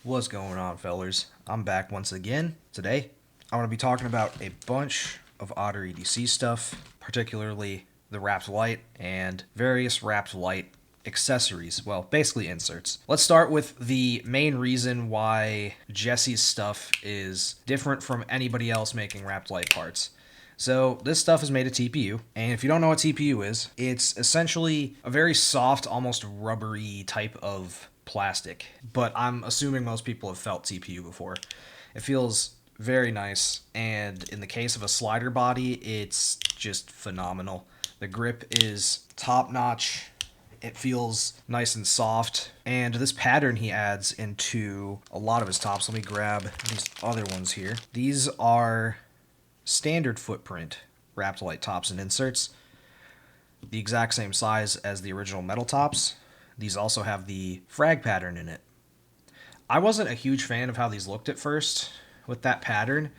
What's going on, fellers? I'm back once again. Today, I'm going to be talking about a bunch of OtterEDC stuff, particularly the Rapt Lite and various Rapt Lite accessories. Well, basically inserts. Let's start with the main reason why Jesse's stuff is different from anybody else making Rapt Lite parts. So this stuff is made of TPU, and if you don't know what TPU is, it's essentially a very soft, almost rubbery type of plastic, but I'm assuming most people have felt TPU before. It feels very nice, and in the case of a slider body, it's just phenomenal. The grip is top notch. It feels nice and soft, and this pattern he adds into a lot of his tops. Let me grab these other ones here. These are standard footprint Rapt Lite tops and inserts, the exact same size as the original metal tops. These also have the frag pattern in it. I wasn't a huge fan of how these looked at first with that pattern,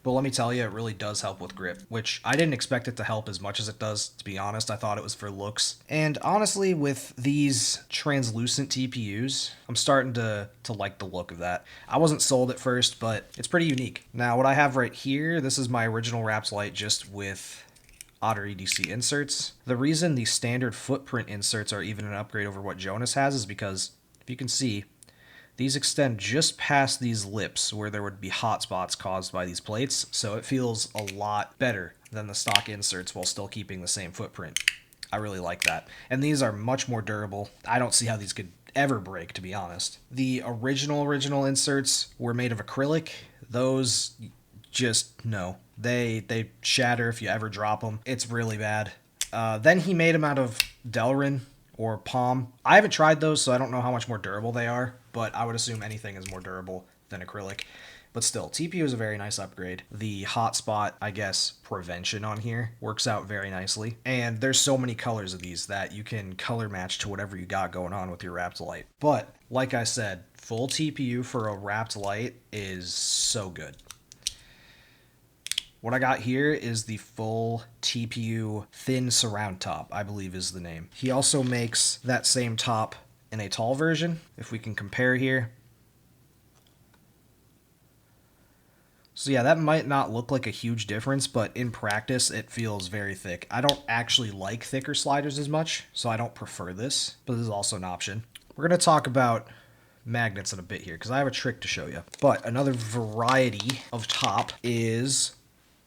but let me tell you, it really does help with grip, which I didn't expect it to help as much as it does, to be honest. I thought it was for looks. And honestly, with these translucent TPUs, I'm starting to like the look of that. I wasn't sold at first, but it's pretty unique. Now, what I have right here, this is my original Rapt Lite just with OtterEDC inserts. The reason these standard footprint inserts are even an upgrade over what Jonas has is because, if you can see, these extend just past these lips where there would be hot spots caused by these plates, so it feels a lot better than the stock inserts while still keeping the same footprint. I really like that. And these are much more durable. I don't see how these could ever break, to be honest. The original inserts were made of acrylic. Those just, no. They shatter if you ever drop them. It's really bad. Then he made them out of Delrin or Palm. I haven't tried those, so I don't know how much more durable they are, but I would assume anything is more durable than acrylic. But still, TPU is a very nice upgrade. The hotspot, I guess, prevention on here works out very nicely. And there's so many colors of these that you can color match to whatever you got going on with your Rapt Lite. But, like I said, full TPU for a Rapt Lite is so good. What I got here is the full TPU thin surround top, I believe is the name. He also makes that same top in a tall version, if we can compare here. So yeah, that might not look like a huge difference, but in practice, it feels very thick. I don't actually like thicker sliders as much, so I don't prefer this, but this is also an option. We're going to talk about magnets in a bit here, because I have a trick to show you. But another variety of top is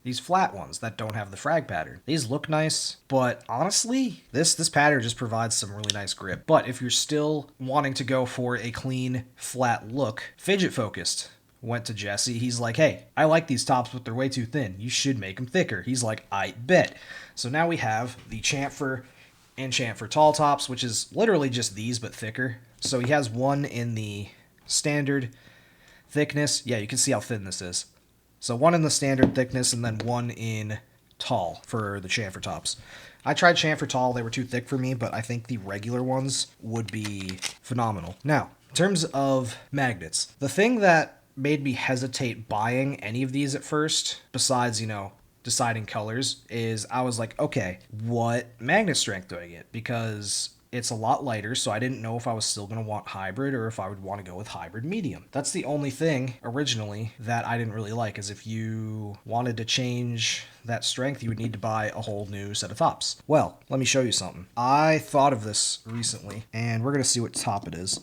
these flat ones that don't have the frag pattern. These look nice, but honestly, this pattern just provides some really nice grip. But if you're still wanting to go for a clean, flat look, Fidget Focused went to Jesse. He's like, hey, I like these tops, but they're way too thin. You should make them thicker. He's like, I bet. So now we have the chamfer and chamfer tall tops, which is literally just these, but thicker. So he has one in the standard thickness. Yeah, you can see how thin this is. So one in the standard thickness and then one in tall for the chamfer tops. I tried chamfer tall. They were too thick for me, but I think the regular ones would be phenomenal. Now, in terms of magnets, the thing that made me hesitate buying any of these at first, besides, deciding colors, is I was like, okay, what magnet strength do I get? Because it's a lot lighter, so I didn't know if I was still going to want hybrid or if I would want to go with hybrid medium. That's the only thing originally that I didn't really like, is if you wanted to change that strength, you would need to buy a whole new set of tops. Well, let me show you something. I thought of this recently, and we're going to see what top it is,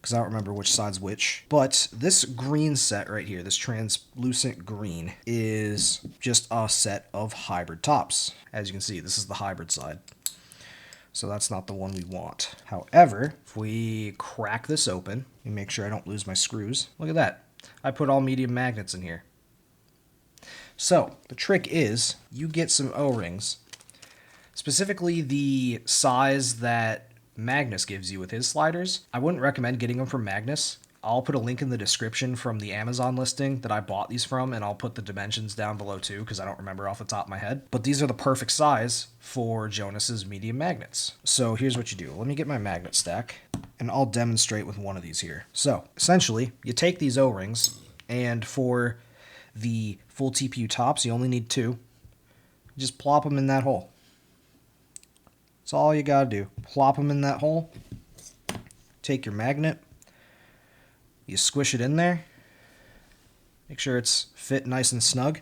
because I don't remember which side's which. But this green set right here, this translucent green, is just a set of hybrid tops. As you can see, this is the hybrid side. So that's not the one we want. However, if we crack this open, and make sure I don't lose my screws, look at that. I put all medium magnets in here. So the trick is you get some O-rings, specifically the size that Magnus gives you with his sliders. I wouldn't recommend getting them from Magnus. I'll put a link in the description from the Amazon listing that I bought these from, and I'll put the dimensions down below too, because I don't remember off the top of my head. But these are the perfect size for Jonas's medium magnets. So here's what you do. Let me get my magnet stack, and I'll demonstrate with one of these here. So essentially, you take these O-rings, and for the full TPU tops, you only need 2. Just plop them in that hole. That's all you gotta do. Plop them in that hole. Take your magnet. You squish it in there. Make sure it's fit nice and snug.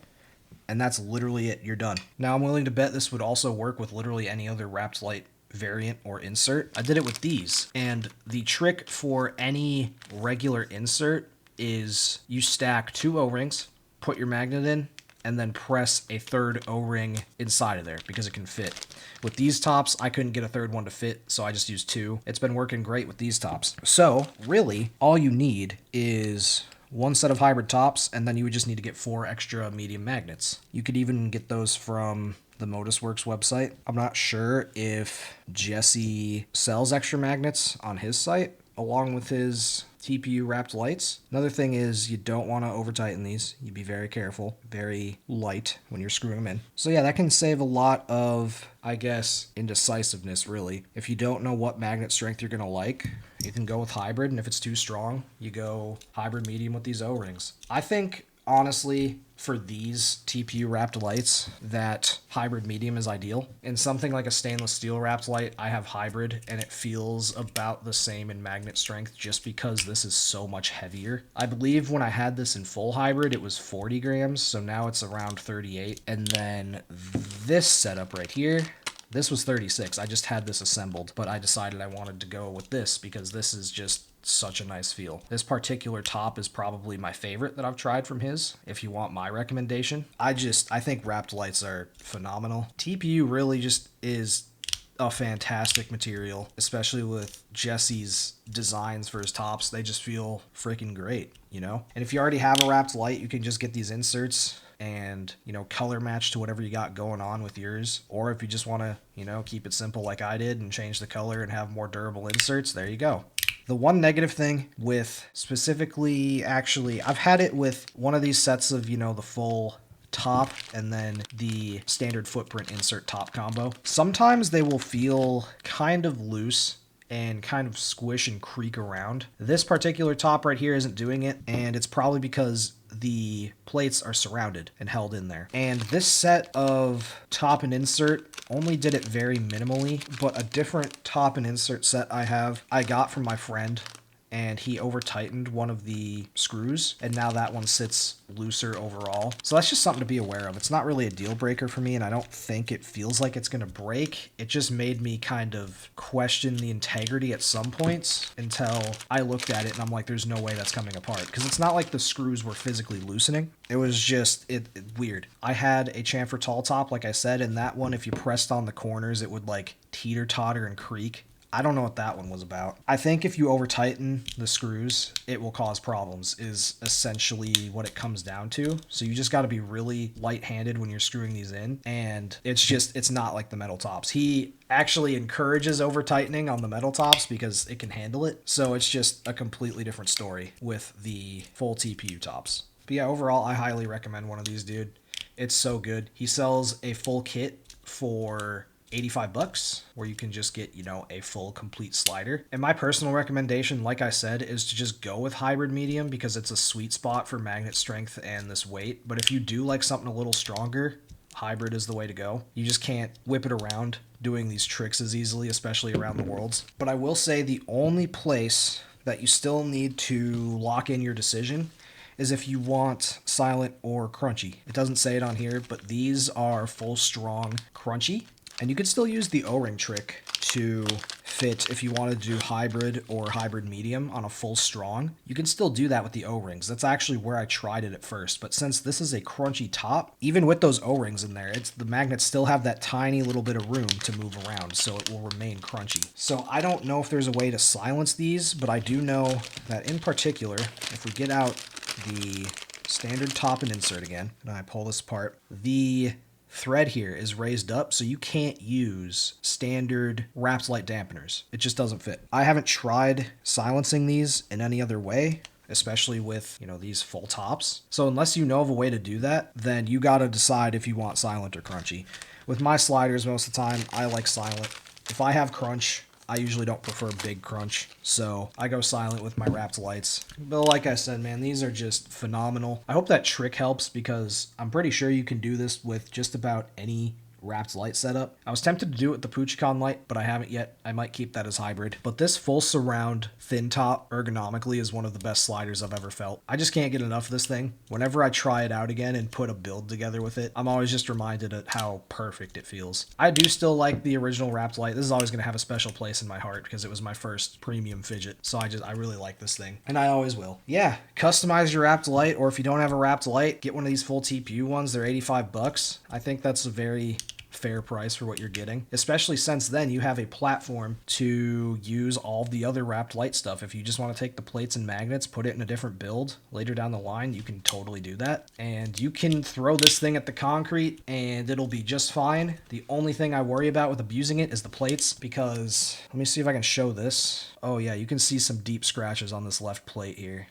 And that's literally it. You're done. Now, I'm willing to bet this would also work with literally any other Rapt Lite variant or insert. I did it with these. And the trick for any regular insert is you stack 2 O-rings, put your magnet in, and then press a 3rd O-ring inside of there because it can fit. With these tops, I couldn't get a 3rd one to fit, so I just used 2. It's been working great with these tops. So, really, all you need is 1 set of hybrid tops, and then you would just need to get 4 extra medium magnets. You could even get those from the ModusWorks website. I'm not sure if Jesse sells extra magnets on his site along with his TPU Rapt Lites. Another thing is you don't want to over tighten these. You be very careful, very light when you're screwing them in. So yeah, that can save a lot of, I guess, indecisiveness really. If you don't know what magnet strength you're going to like, you can go with hybrid, and if it's too strong, you go hybrid medium with these O-rings. I think, honestly, for these TPU Rapt Lites, that hybrid medium is ideal. In something like a stainless steel Rapt Lite, I have hybrid, and it feels about the same in magnet strength just because this is so much heavier. I believe when I had this in full hybrid, it was 40 grams, so now it's around 38. And then this setup right here, this was 36. I just had this assembled, but I decided I wanted to go with this because this is just such a nice feel. This particular top is probably my favorite that I've tried from his, if you want my recommendation. I think Rapt Lites are phenomenal. TPU really just is a fantastic material, especially with Jesse's designs for his tops. They just feel freaking great, you know? And if you already have a Rapt Lite, you can just get these inserts and, you know, color match to whatever you got going on with yours. Or if you just want to, you know, keep it simple like I did and change the color and have more durable inserts, there you go. The one negative thing with specifically, actually, I've had it with one of these sets of, you know, the full top and then the standard footprint insert top combo. Sometimes they will feel kind of loose and kind of squish and creak around. This particular top right here isn't doing it, and it's probably because the plates are surrounded and held in there. And this set of top and insert only did it very minimally, but a different top and insert set I got from my friend, and he over tightened one of the screws, and now that one sits looser overall. So that's just something to be aware of. It's not really a deal breaker for me, and I don't think it feels like it's going to break. It just made me kind of question the integrity at some points until I looked at it and I'm like, there's no way that's coming apart, because it's not like the screws were physically loosening. It was just weird. I had a chamfer tall top, like I said, and that one, if you pressed on the corners, it would like teeter totter and creak. I don't know what that one was about. I think if you over tighten the screws, it will cause problems, is essentially what it comes down to. So you just got to be really light-handed when you're screwing these in. And it's not like the metal tops. He actually encourages over tightening on the metal tops because it can handle it. So it's just a completely different story with the full TPU tops. But yeah, overall, I highly recommend one of these, dude. It's so good. He sells a full kit for $85, where you can just get, you know, a full complete slider. And my personal recommendation, like I said, is to just go with hybrid medium because it's a sweet spot for magnet strength and this weight. But if you do like something a little stronger, hybrid is the way to go. You just can't whip it around doing these tricks as easily, especially around the worlds. But I will say the only place that you still need to lock in your decision is if you want silent or crunchy. It doesn't say it on here, but these are full strong crunchy. And you could still use the O-ring trick to fit if you wanted to do hybrid or hybrid medium on a full strong. You can still do that with the O-rings. That's actually where I tried it at first. But since this is a crunchy top, even with those O-rings in there, the magnets still have that tiny little bit of room to move around, so it will remain crunchy. So I don't know if there's a way to silence these, but I do know that in particular, if we get out the standard top and insert again, and I pull this apart, the thread here is raised up, so you can't use standard Rapt Lite dampeners. It just doesn't fit. I haven't tried silencing these in any other way, especially with, you know, these full tops. So unless you know of a way to do that, then you got to decide if you want silent or crunchy. With my sliders, most of the time, I like silent. If I have crunch, I usually don't prefer big crunch, so I go silent with my Rapt Lites. But like I said, man, these are just phenomenal. I hope that trick helps because I'm pretty sure you can do this with just about any Rapt Lite setup. I was tempted to do it with the Puchicon Lite, but I haven't yet. I might keep that as hybrid. But this full surround thin top ergonomically is one of the best sliders I've ever felt. I just can't get enough of this thing. Whenever I try it out again and put a build together with it, I'm always just reminded of how perfect it feels. I do still like the original Rapt Lite. This is always going to have a special place in my heart because it was my first premium fidget. So I really like this thing, and I always will. Yeah, customize your Rapt Lite, or if you don't have a Rapt Lite, get one of these full TPU ones. They're 85 bucks. I think that's a very fair price for what you're getting, especially since then you have a platform to use all the other Rapt Lite stuff. If you just want to take the plates and magnets, put it in a different build later down the line, you can totally do that. And you can throw this thing at the concrete and it'll be just fine. The only thing I worry about with abusing it is the plates, because let me see if I can show this. Oh yeah, you can see some deep scratches on this left plate here.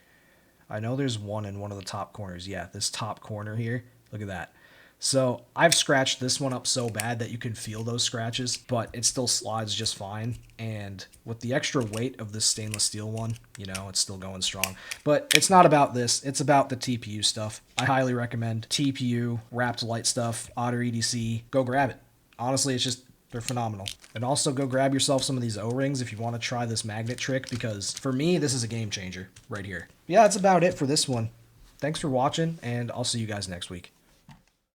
I know there's one in one of the top corners. Yeah, this top corner here. Look at that. So I've scratched this one up so bad that you can feel those scratches, but it still slides just fine. And with the extra weight of this stainless steel one, you know, it's still going strong. But it's not about this. It's about the TPU stuff. I highly recommend TPU, Rapt Lite stuff, OtterEDC. Go grab it. Honestly, it's just, they're phenomenal. And also go grab yourself some of these O-rings if you want to try this magnet trick, because for me, this is a game changer right here. Yeah, that's about it for this one. Thanks for watching, and I'll see you guys next week.